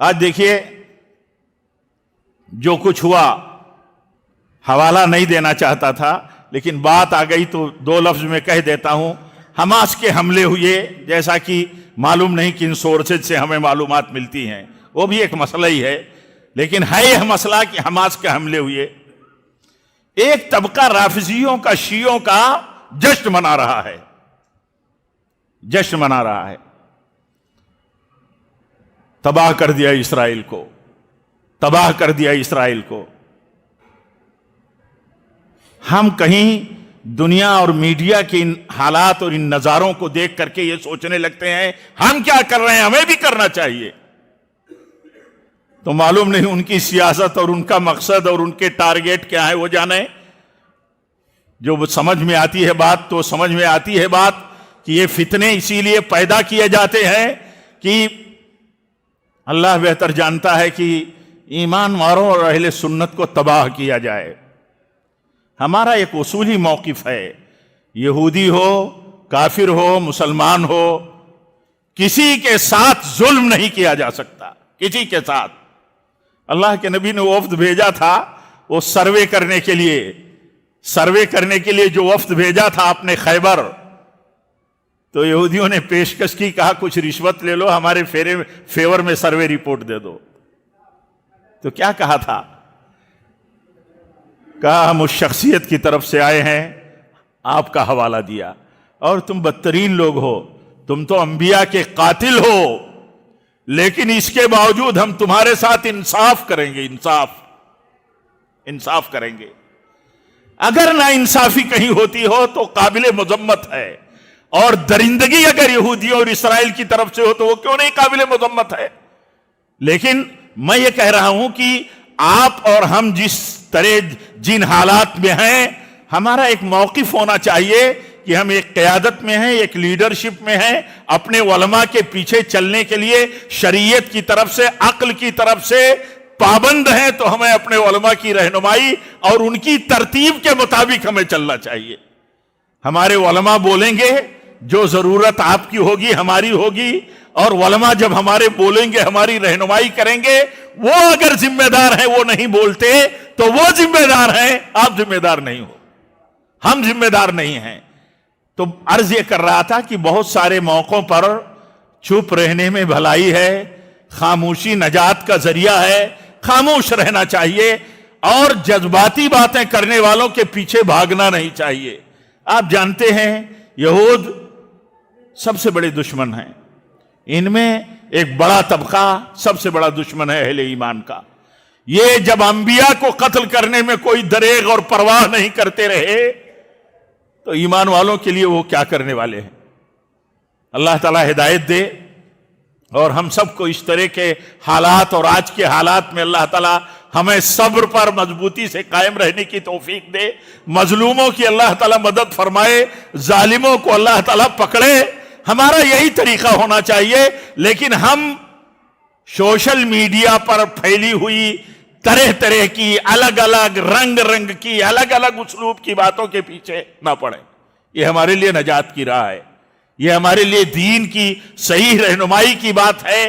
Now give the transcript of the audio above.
आज देखिए जो कुछ हुआ, हवाला नहीं देना चाहता था लेकिन बात आ गई तो दो लफ्ज में कह देता हूं। हमास के हमले हुए, जैसा कि मालूम नहीं किन सोर्सेज से हमें मालूमात मिलती हैं, वो भी एक मसला ही है, लेकिन है यह मसला कि हमास के हमले हुए। एक तबका राफिजियों का, शियों का जश्न मना रहा है, जश्न मना रहा है। तबाह कर दिया इस्राइल को, तबाह कर दिया इस्राइल को। हम कहीं दुनिया और मीडिया के इन हालात और इन नजारों को देख करके ये सोचने लगते हैं हम क्या कर रहे हैं, हमें भी करना चाहिए। तो मालूम नहीं उनकी सियासत और उनका मकसद और उनके टारगेट क्या है, वो जाने। जो समझ में आती है बात, तो समझ में आती है बात कि ये फितने इसीलिए पैदा किए जाते हैं कि अल्लाह बेहतर जानता है कि ईमान वालों और अहले सुन्नत को तबाह किया जाए। हमारा एक उसूली मौकिफ है, यहूदी हो, काफिर हो, मुसलमान हो, किसी के साथ जुल्म नहीं किया जा सकता, किसी के साथ। अल्लाह के नबी ने वफ्द भेजा था, वो सर्वे करने के लिए, सर्वे करने के लिए जो वफ्द भेजा था आपने खैबर, तो यहूदियों ने पेशकश की, कहा कुछ रिश्वत ले लो, हमारे फेवर में सर्वे रिपोर्ट दे दो। तो क्या कहा था? कहा हम उस शख्सियत की तरफ से आए हैं, आपका हवाला दिया, और तुम बदतरीन लोग हो, तुम तो अंबिया के कातिल हो, लेकिन इसके बावजूद हम तुम्हारे साथ इंसाफ करेंगे, इंसाफ करेंगे। अगर ना इंसाफी कहीं होती हो तो काबिले मुजम्मत है, और दरिंदगी अगर यहूदियों और इसराइल की तरफ से हो तो वो क्यों नहीं काबिले मुजम्मत है। लेकिन मैं ये कह रहा हूं कि आप और हम जिस तरह जिन हालात में हैं, हमारा एक मौकिफ होना चाहिए कि हम एक क़यादत में हैं, एक लीडरशिप में हैं, अपने उलमा के पीछे चलने के लिए शरीयत की तरफ से, अक्ल की तरफ से पाबंद हैं, तो हमें अपने उलमा की रहनुमाई और उनकी तरतीब के मुताबिक हमें चलना चाहिए। हमारे उलमा बोलेंगे, जो जरूरत आपकी होगी हमारी होगी, और उलमा जब हमारे बोलेंगे, हमारी रहनुमाई करेंगे, वो अगर जिम्मेदार हैं, वो नहीं बोलते, तो वो जिम्मेदार हैं, आप जिम्मेदार नहीं हो, हम जिम्मेदार नहीं हैं। तो अर्ज ये कर रहा था कि बहुत सारे मौकों पर चुप रहने में भलाई है, खामोशी नजात का जरिया है, खामोश रहना चाहिए, और जज्बाती बातें करने वालों के पीछे भागना नहीं चाहिए। आप जानते हैं यहूद सबसे बड़े दुश्मन हैं, इनमें एक बड़ा तबका सबसे बड़ा दुश्मन है अहले ईमान का। ये जब अंबिया को कत्ल करने में कोई दरेग और परवाह नहीं करते रहे, तो ईमान वालों के लिए वो क्या करने वाले हैं। अल्लाह ताला हिदायत दे और हम सबको इस तरह के हालात और आज के हालात में अल्लाह ताला हमें सब्र पर मजबूती से कायम रहने की तौफीक दे। मजलूमों की अल्लाह ताला मदद फरमाए, जालिमों को अल्लाह ताला पकड़े। हमारा यही तरीका होना चाहिए। लेकिन हम सोशल मीडिया पर फैली हुई तरह तरह की अलग अलग रंग की अलग अलग उसलूब की बातों के पीछे ना पड़े। ये हमारे लिए नजात की राह है, ये हमारे लिए दीन की सही रहनुमाई की बात है।